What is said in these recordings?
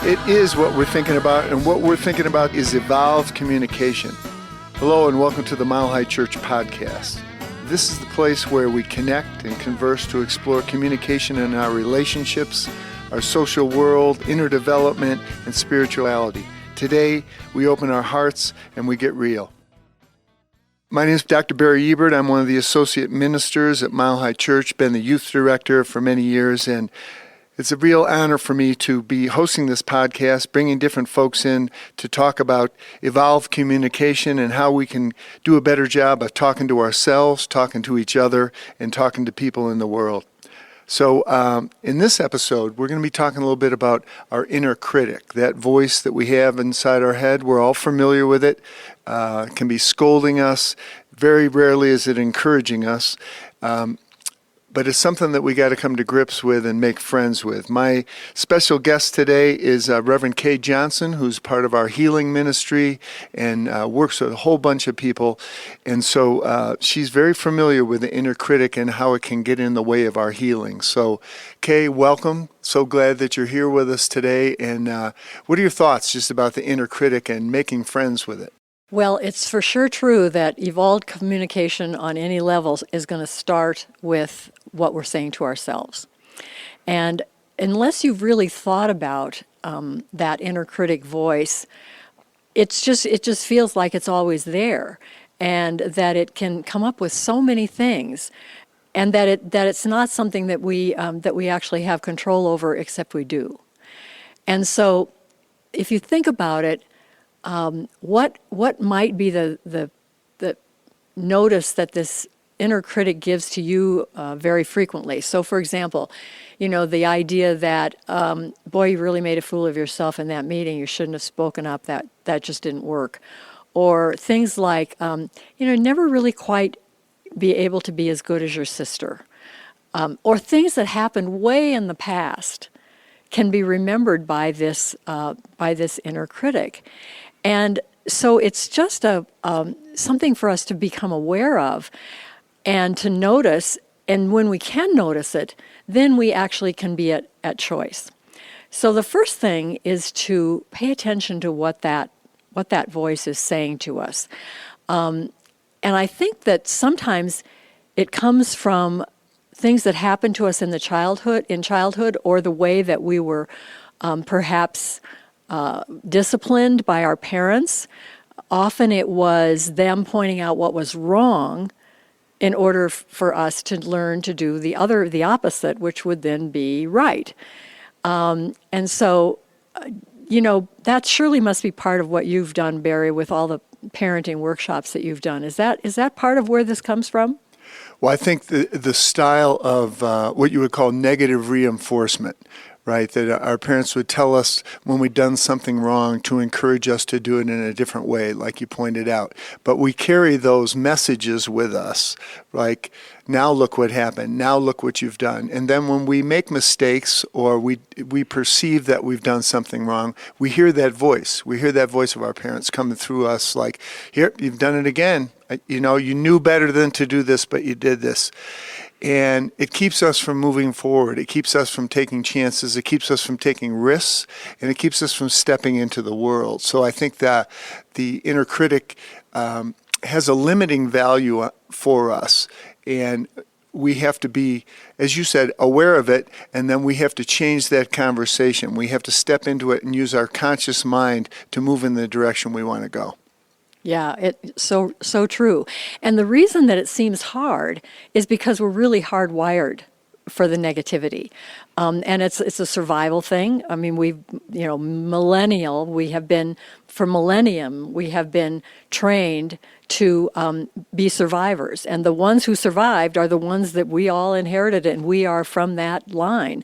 It is what we're thinking about, and what we're thinking about is evolved communication. Hello, and welcome to the Mile High Church podcast. This is the place where we connect and converse to explore communication in our relationships, our social world, inner development, and spirituality. Today, we open our hearts and we get real. My name is Dr. Barry Ebert. I'm one of the associate ministers at Mile High Church, been the youth director for many years, and it's a real honor for me to be hosting this podcast, bringing different folks in to talk about evolved communication and how we can do a better job of talking to ourselves, talking to each other, and talking to people in the world. So in this episode, we're going to be talking a little bit about our inner critic, that voice that we have inside our head. We're all familiar with it. It can be scolding us. Very rarely is it encouraging us. But it's something that we got to come to grips with and make friends with. My special guest today is Reverend Kay Johnson, who's part of our healing ministry and works with a whole bunch of people. And so she's very familiar with the inner critic and how it can get in the way of our healing. So Kay, welcome. So glad that you're here with us today. And what are your thoughts just about the inner critic and making friends with it? Well, it's for sure true that evolved communication on any levels is going to start with what we're saying to ourselves. And unless you've really thought about that inner critic voice, it just feels like it's always there, and that it can come up with so many things, and that it's not something that we actually have control over, except we do. And so, if you think about it, what might be the notice that this inner critic gives to you very frequently? So, for example, the idea that, boy, you really made a fool of yourself in that meeting. You shouldn't have spoken up. That just didn't work. Or things like, never really quite be able to be as good as your sister. Or things that happened way in the past can be remembered by this inner critic. And so it's just something for us to become aware of and to notice. And when we can notice it, then we actually can be at choice. So the first thing is to pay attention to what that voice is saying to us. And I think that sometimes it comes from things that happened to us in childhood, or the way that we were perhaps disciplined by our parents. Often it was them pointing out what was wrong in order for us to learn to do the opposite, which would then be right. And so, that surely must be part of what you've done, Barry, with all the parenting workshops that you've done. Is that part of where this comes from? Well, I think the style of what you would call negative reinforcement, right? That our parents would tell us when we'd done something wrong to encourage us to do it in a different way, like you pointed out. But we carry those messages with us, like, now look what happened, now look what you've done. And then when we make mistakes or we perceive that we've done something wrong, we hear that voice. We hear that voice of our parents coming through us like, here, you've done it again. You knew better than to do this, but you did this. And it keeps us from moving forward. It keeps us from taking chances. It keeps us from taking risks. And it keeps us from stepping into the world. So I think that the inner critic has a limiting value for us. And we have to be, as you said, aware of it. And then we have to change that conversation. We have to step into it and use our conscious mind to move in the direction we want to go. Yeah, it's so true. And the reason that it seems hard is because we're really hardwired for the negativity. And it's a survival thing. I mean, for millennium, we have been trained to be survivors. And the ones who survived are the ones that we all inherited, and we are from that line.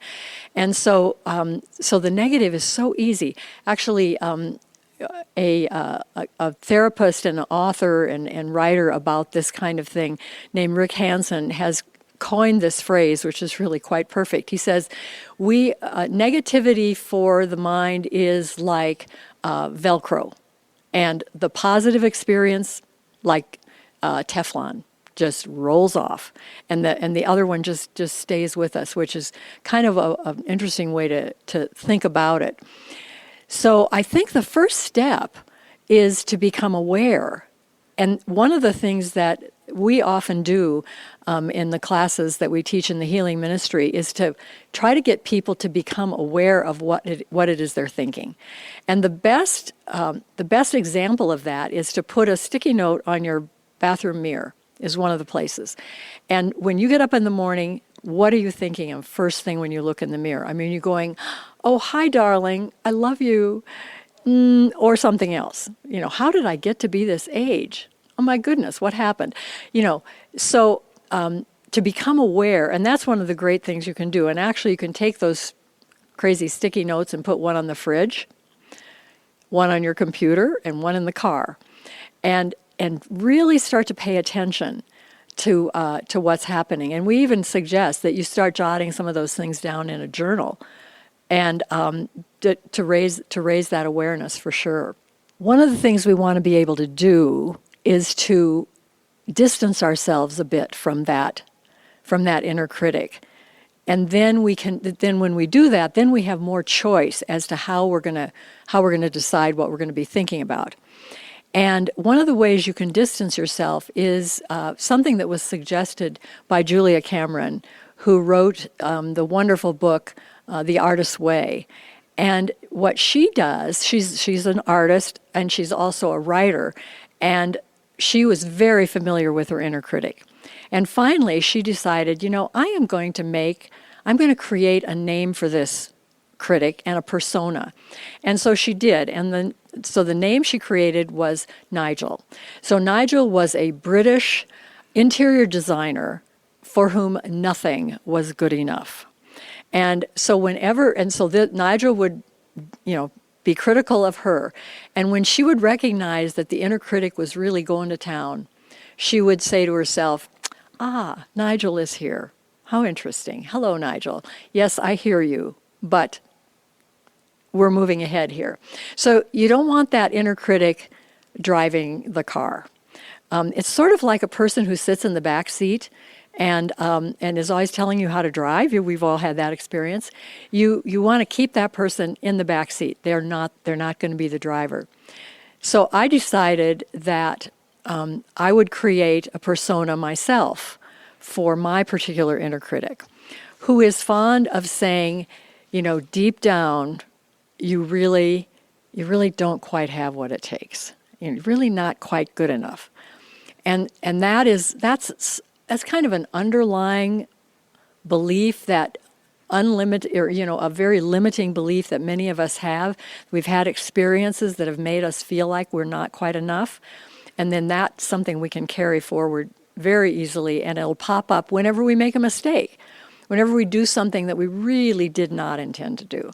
And so the negative is so easy. Actually, a therapist and an author and writer about this kind of thing named Rick Hansen has coined this phrase, which is really quite perfect. He says, negativity for the mind is like Velcro, and the positive experience like Teflon. Just rolls off, and the other one just stays with us, which is kind of an interesting way to think about it. So I think the first step is to become aware. And one of the things that we often do in the classes that we teach in the healing ministry is to try to get people to become aware of what it is they're thinking. And the best example of that is to put a sticky note on your bathroom mirror, is one of the places. And when you get up in the morning, what are you thinking of first thing when you look in the mirror? I mean, you're going, oh, hi, darling, I love you, or something else. How did I get to be this age? Oh, my goodness, what happened? So to become aware, and that's one of the great things you can do. And actually, you can take those crazy sticky notes and put one on the fridge, one on your computer, and one in the car. And really start to pay attention to what's happening. And we even suggest that you start jotting some of those things down in a journal, and to raise that awareness for sure. One of the things we want to be able to do is to distance ourselves a bit from that inner critic. And then when we do that, then we have more choice as to how we're going to decide what we're going to be thinking about. And one of the ways you can distance yourself is something that was suggested by Julia Cameron, who wrote the wonderful book, The Artist's Way. And what she does, she's an artist and she's also a writer, and she was very familiar with her inner critic. And finally, she decided, I'm going to create a name for this critic and a persona. And so she did. And so the name she created was Nigel. So Nigel was a British interior designer for whom nothing was good enough. And so Nigel would, be critical of her. And when she would recognize that the inner critic was really going to town, she would say to herself, Nigel is here. How interesting. Hello, Nigel. Yes, I hear you, but we're moving ahead here. So you don't want that inner critic driving the car. It's sort of like a person who sits in the back seat and is always telling you how to drive. We've all had that experience. You want to keep that person in the back seat. They're not going to be the driver. So I decided that I would create a persona myself for my particular inner critic, who is fond of saying, deep down, you really don't quite have what it takes. You're really not quite good enough. And that's kind of an underlying belief that unlimited, or a very limiting belief that many of us have. We've had experiences that have made us feel like we're not quite enough, and then that's something we can carry forward very easily, and it'll pop up whenever we make a mistake, whenever we do something that we really did not intend to do.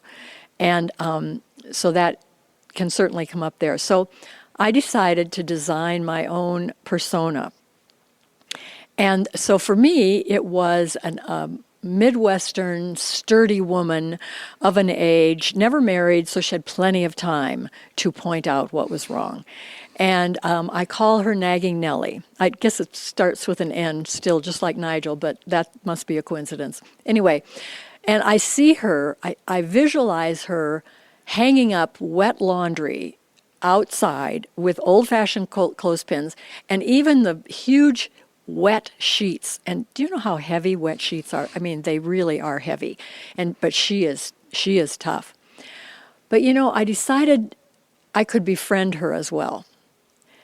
And so that can certainly come up there. So I decided to design my own persona. And so for me, it was a Midwestern, sturdy woman of an age, never married, so she had plenty of time to point out what was wrong. And I call her Nagging Nellie. I guess it starts with an N still, just like Nigel, but that must be a coincidence. Anyway, and I see her, I visualize her hanging up wet laundry outside with old-fashioned clothespins and even the huge wet sheets. And do you know how heavy wet sheets are? I mean, they really are heavy. But she is tough. But I decided I could befriend her as well.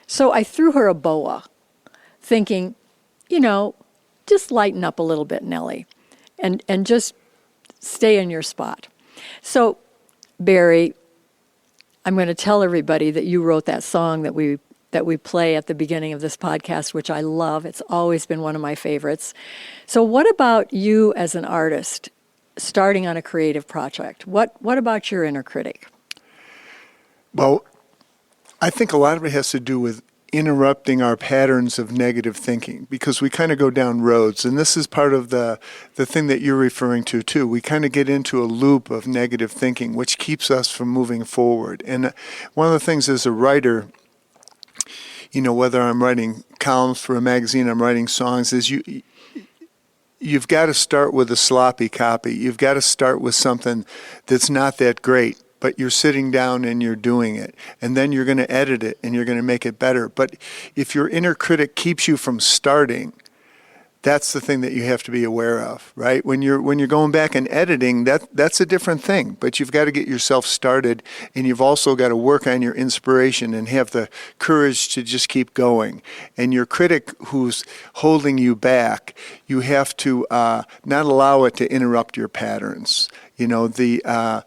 So I threw her a boa, thinking, just lighten up a little bit, Nellie, and just stay in your spot. So, Barry, I'm going to tell everybody that you wrote that song that we play at the beginning of this podcast, which I love. It's always been one of my favorites. So what about you as an artist starting on a creative project? What about your inner critic? Well, I think a lot of it has to do with interrupting our patterns of negative thinking, because we kind of go down roads, and this is part of the thing that you're referring to too. We kind of get into a loop of negative thinking, which keeps us from moving forward. And one of the things as a writer, whether I'm writing columns for a magazine, I'm writing songs, is you've got to start with a sloppy copy. You've got to start with something that's not that great. but you're sitting down and you're doing it. And then you're going to edit it and you're going to make it better. But if your inner critic keeps you from starting, that's the thing that you have to be aware of, right? When you're going back and editing, that's a different thing. But you've got to get yourself started, and you've also got to work on your inspiration and have the courage to just keep going. And your critic who's holding you back, you have to not allow it to interrupt your patterns. You know, that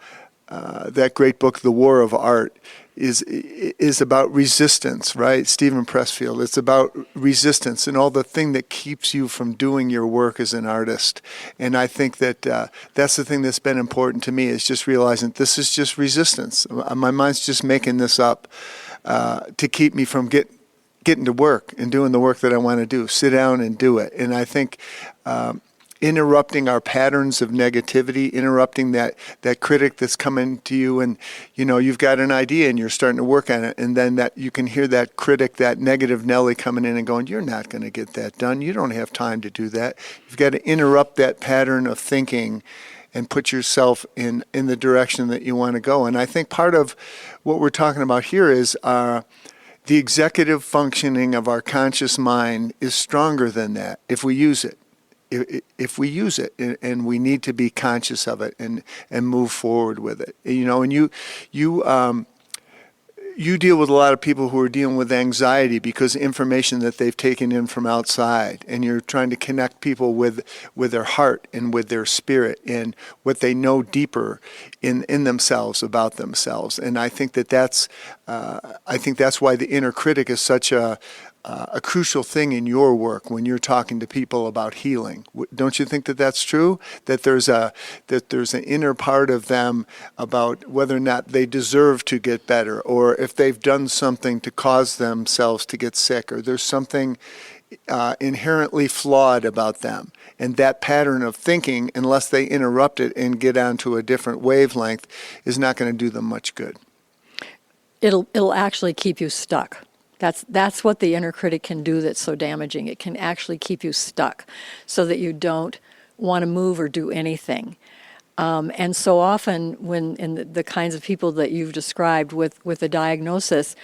great book, The War of Art, is about resistance, right? Stephen Pressfield. It's about resistance and all the thing that keeps you from doing your work as an artist. And I think that that's the thing that's been important to me, is just realizing this is just resistance. My mind's just making this up to keep me from getting to work and doing the work that I want to do. Sit down and do it. And I think interrupting our patterns of negativity, interrupting that critic that's coming to you, and you've got an idea and you're starting to work on it, and then that you can hear that critic, that negative Nelly coming in and going, you're not going to get that done. You don't have time to do that. You've got to interrupt that pattern of thinking and put yourself in the direction that you want to go. And I think part of what we're talking about here is the executive functioning of our conscious mind is stronger than that if we use it. If we use it, and we need to be conscious of it and move forward with it, and you deal with a lot of people who are dealing with anxiety because of information that they've taken in from outside, and you're trying to connect people with their heart and with their spirit and what they know deeper in themselves about themselves. And I think that's why the inner critic is such a crucial thing in your work when you're talking to people about healing. Don't you think that that's true? That there's an inner part of them about whether or not they deserve to get better, or if they've done something to cause themselves to get sick, or there's something inherently flawed about them. And that pattern of thinking, unless they interrupt it and get onto a different wavelength, is not going to do them much good. It'll actually keep you stuck. That's what the inner critic can do that's so damaging. It can actually keep you stuck so that you don't want to move or do anything. And so often when in the kinds of people that you've described with a diagnosis,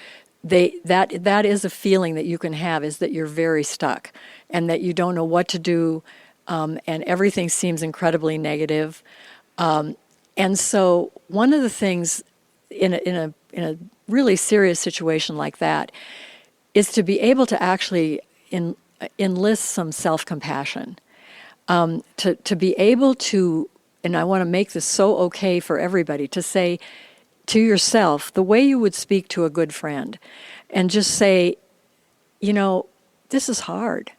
that is a feeling that you can have, is that you're very stuck and that you don't know what to do, and everything seems incredibly negative. And so one of the things in a really serious situation like that is to be able to actually enlist some self-compassion, to be able to, and I want to make this so okay for everybody, to say to yourself the way you would speak to a good friend, and just say, this is hard.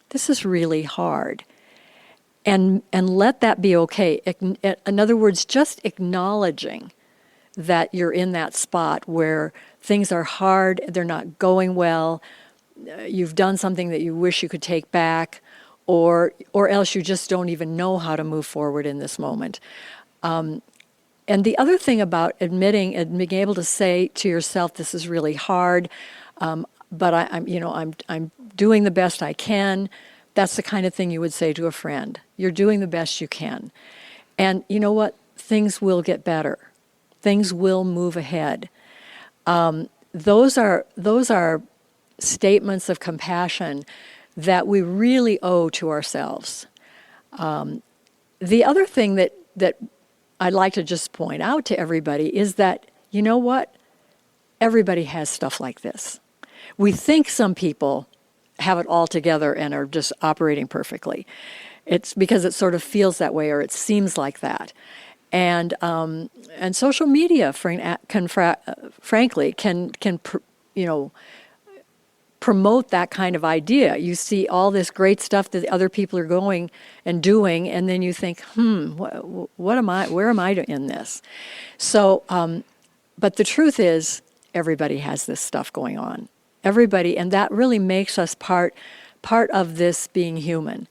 This is really hard. And let that be okay. In other words, just acknowledging that you're in that spot where things are hard, they're not going well, you've done something that you wish you could take back, or else you just don't even know how to move forward in this moment. And the other thing about admitting and being able to say to yourself, this is really hard, but I'm doing the best I can. That's the kind of thing you would say to a friend. You're doing the best you can. And you know what? Things will get better. Things will move ahead. Those are statements of compassion that we really owe to ourselves. The other thing that I'd like to just point out to everybody is that, you know what? Everybody has stuff like this. We think some people have it all together and are just operating perfectly. It's because it sort of feels that way, or it seems like that. And social media, frankly, can promote that kind of idea. You see all this great stuff that other people are going and doing, and then you think, what am I? Where am I in this? So, but the truth is, everybody has this stuff going on. Everybody, and that really makes us part of this being human.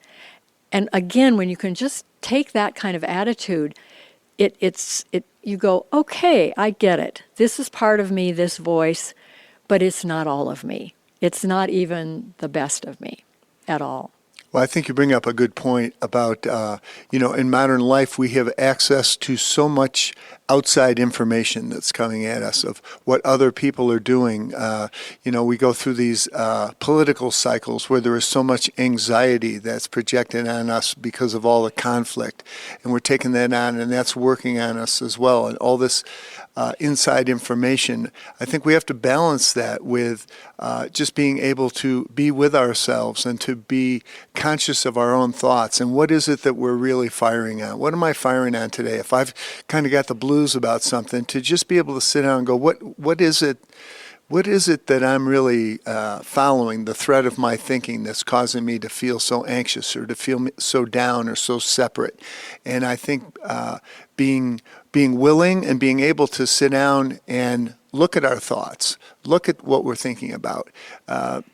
And again, when you can just take that kind of attitude, you go, okay, I get it. This is part of me, this voice, but it's not all of me. It's not even the best of me at all. Well, I think you bring up a good point about, in modern life, we have access to so much outside information that's coming at us of what other people are doing. We go through these political cycles where there is so much anxiety that's projected on us because of all the conflict. And we're taking that on, and that's working on us as well. And all this inside information, I think we have to balance that with just being able to be with ourselves and to be conscious of our own thoughts and what is it that we're really firing on. What am I firing on today? If I've kind of got the blues about something, to just be able to sit down and go, what is it that I'm really following, the thread of my thinking that's causing me to feel so anxious or to feel so down or so separate? And I think being willing and being able to sit down and look at our thoughts, look at what we're thinking about. That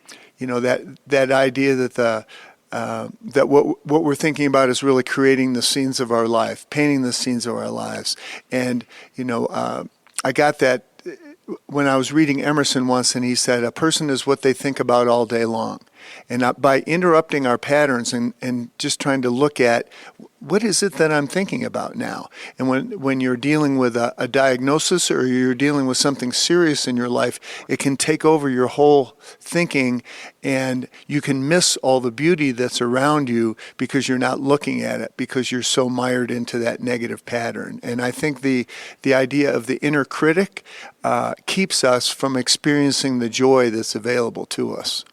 idea that that what we're thinking about is really creating the scenes of our life, painting the scenes of our lives. And I got that when I was reading Emerson once, and he said, a person is what they think about all day long. And by interrupting our patterns and just trying to look at what is it that I'm thinking about now? And when you're dealing with a diagnosis or you're dealing with something serious in your life, it can take over your whole thinking, and you can miss all the beauty that's around you because you're not looking at it, because you're so mired into that negative pattern. And I think the idea of the inner critic keeps us from experiencing the joy that's available to us.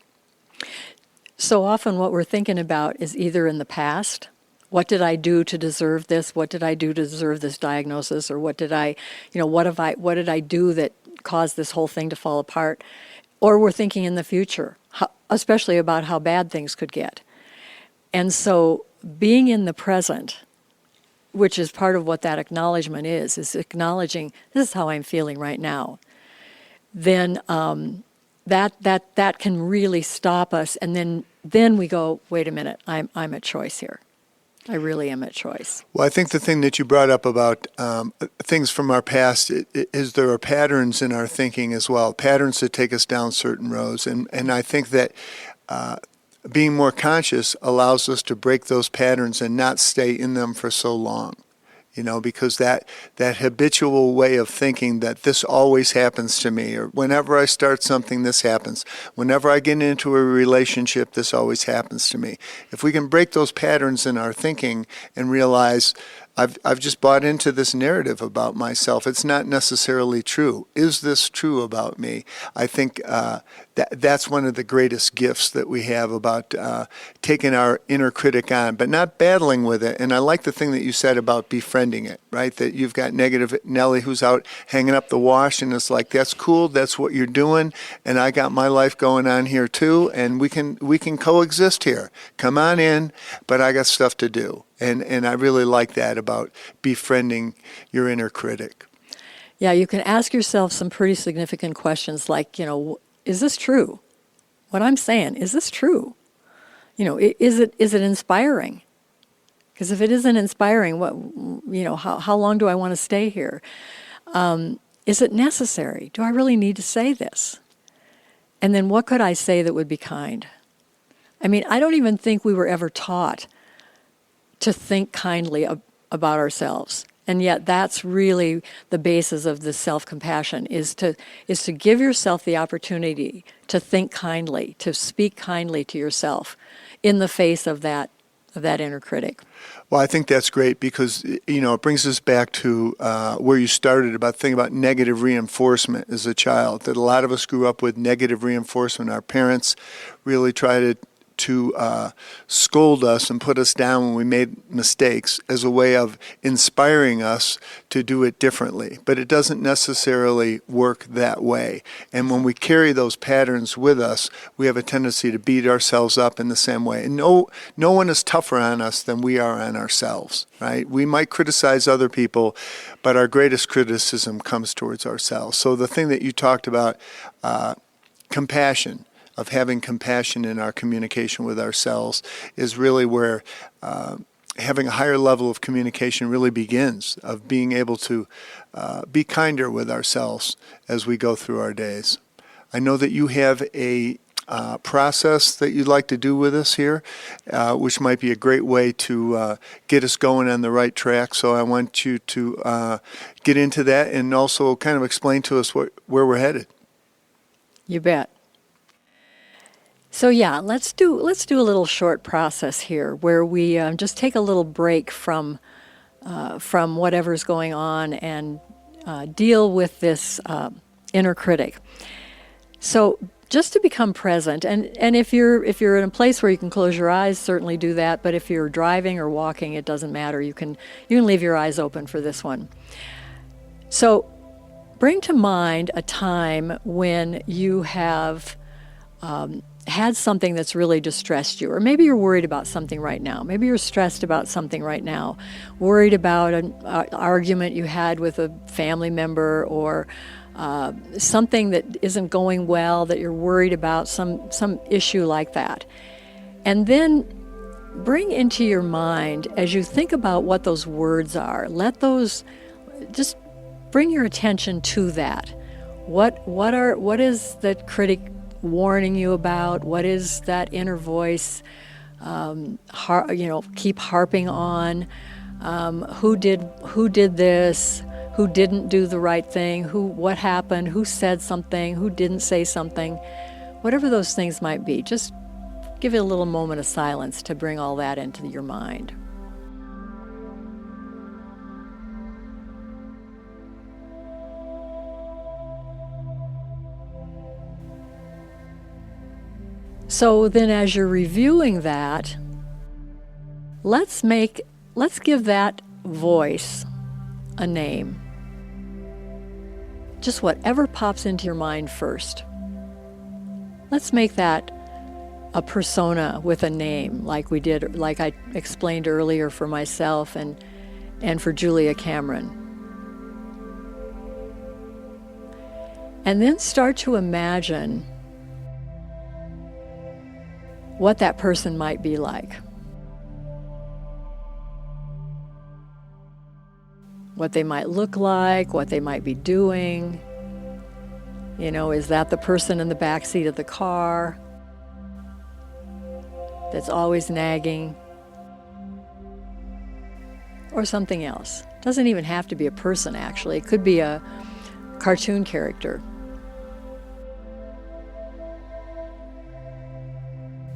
So often what we're thinking about is either in the past, what did I do to deserve this? What did I do to deserve this diagnosis? Or what did I do that caused this whole thing to fall apart? Or we're thinking in the future, especially about how bad things could get. And so being in the present, which is part of what that acknowledgement is acknowledging this is how I'm feeling right now, then that can really stop us, and then we go, wait a minute, I'm at choice here. I really am at choice. Well, I think the thing that you brought up about things from our past is there are patterns in our thinking as well, patterns that take us down certain roads, and I think that being more conscious allows us to break those patterns and not stay in them for so long. Because that habitual way of thinking that this always happens to me, or whenever I start something, this happens. Whenever I get into a relationship, this always happens to me. If we can break those patterns in our thinking and realize I've just bought into this narrative about myself. It's not necessarily true. Is this true about me? I think that's one of the greatest gifts that we have about taking our inner critic on, but not battling with it. And I like the thing that you said about befriending it, right? That you've got negative Nellie who's out hanging up the wash, and it's like, that's cool, that's what you're doing, and I got my life going on here too, and we can coexist here. Come on in, but I got stuff to do. And I really like that about befriending your inner critic. Yeah, you can ask yourself some pretty significant questions like, is this true? What I'm saying, is this true? Is it inspiring? Because if it isn't inspiring, how long do I want to stay here? Is it necessary? Do I really need to say this? And then what could I say that would be kind? I mean, I don't even think we were ever taught to think kindly about ourselves. And yet that's really the basis of this self-compassion, is to give yourself the opportunity to think kindly, to speak kindly to yourself in the face of that inner critic. Well, I think that's great because, it brings us back to where you started about thinking about negative reinforcement as a child, that a lot of us grew up with negative reinforcement. Our parents really tried to scold us and put us down when we made mistakes as a way of inspiring us to do it differently. But it doesn't necessarily work that way. And when we carry those patterns with us, we have a tendency to beat ourselves up in the same way. And no one is tougher on us than we are on ourselves, right? We might criticize other people, but our greatest criticism comes towards ourselves. So the thing that you talked about, compassion, of having compassion in our communication with ourselves, is really where having a higher level of communication really begins, of being able to be kinder with ourselves as we go through our days. I know that you have a process that you'd like to do with us here, which might be a great way to get us going on the right track. So I want you to get into that and also kind of explain to us where we're headed. You bet. So yeah, let's do a little short process here where we just take a little break from whatever's going on and deal with this inner critic. So just to become present, and if you're in a place where you can close your eyes, certainly do that. But if you're driving or walking, it doesn't matter. You can leave your eyes open for this one. So bring to mind a time when you have had something that's really distressed you, or maybe you're worried about something right now. Maybe you're stressed about something right now, worried about an argument you had with a family member, or something that isn't going well that you're worried about, some issue like that. And then bring into your mind, as you think about what those words are, just bring your attention to that. What is the critic warning you about? What is that inner voice keep harping on? Who did this? Who didn't do the right thing? What happened? Who said something? Who didn't say something? Whatever those things might be, just give it a little moment of silence to bring all that into your mind. So then as you're reviewing that, let's give that voice a name. Just whatever pops into your mind first. Let's make that a persona with a name, like I explained earlier for myself and for Julia Cameron. And then start to imagine what that person might be like. What they might look like, what they might be doing. Is that the person in the back seat of the car that's always nagging? Or something else. Doesn't even have to be a person, actually. It could be a cartoon character.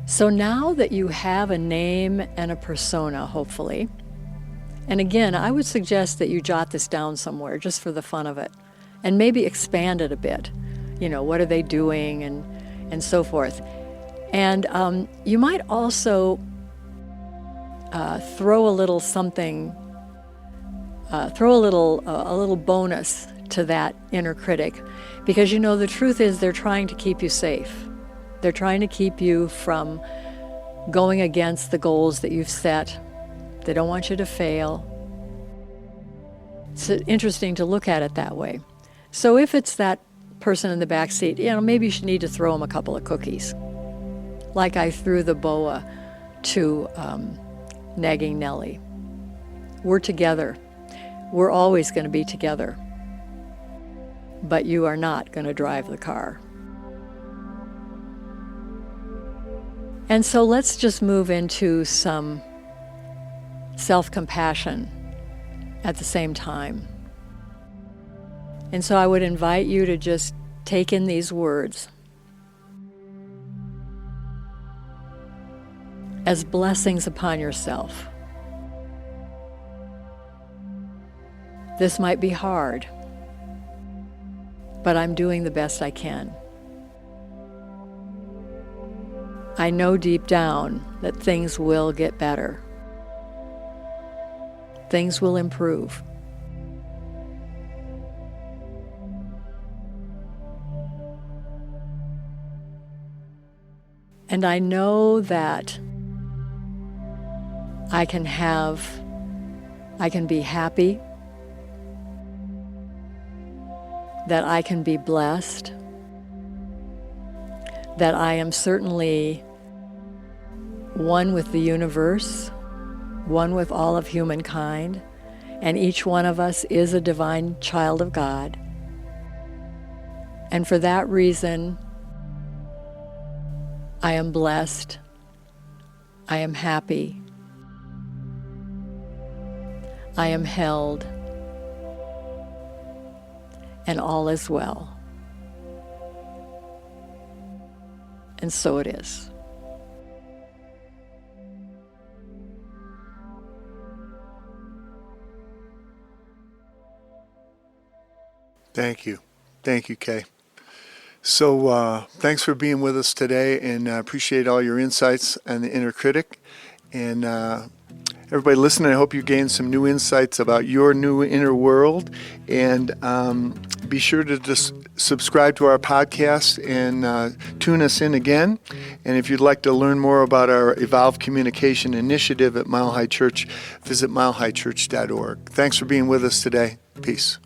So now that you have a name and a persona, hopefully, and again, I would suggest that you jot this down somewhere just for the fun of it, and maybe expand it a bit. What are they doing and so forth. And you might also throw a little something, a little bonus to that inner critic, because the truth is they're trying to keep you safe. They're trying to keep you from going against the goals that you've set. They don't want you to fail. It's interesting to look at it that way. So if it's that person in the back seat, maybe you should need to throw them a couple of cookies. Like I threw the boa to nagging Nellie. We're together. We're always going to be together. But you are not going to drive the car. And so let's just move into some self-compassion at the same time. And so I would invite you to just take in these words as blessings upon yourself. This might be hard, but I'm doing the best I can. I know deep down that things will get better. Things will improve. And I know that I can be happy, that I can be blessed, that I am certainly one with the universe, one with all of humankind, and each one of us is a divine child of God. And for that reason, I am blessed. I am happy. I am held. And all is well. And so it is. Thank you. Thank you, Kay. So thanks for being with us today, and I appreciate all your insights on the inner critic. And everybody listening, I hope you gained some new insights about your new inner world. And be sure to just subscribe to our podcast and tune us in again. And if you'd like to learn more about our Evolved Communication Initiative at Mile High Church, visit milehighchurch.org. Thanks for being with us today. Peace.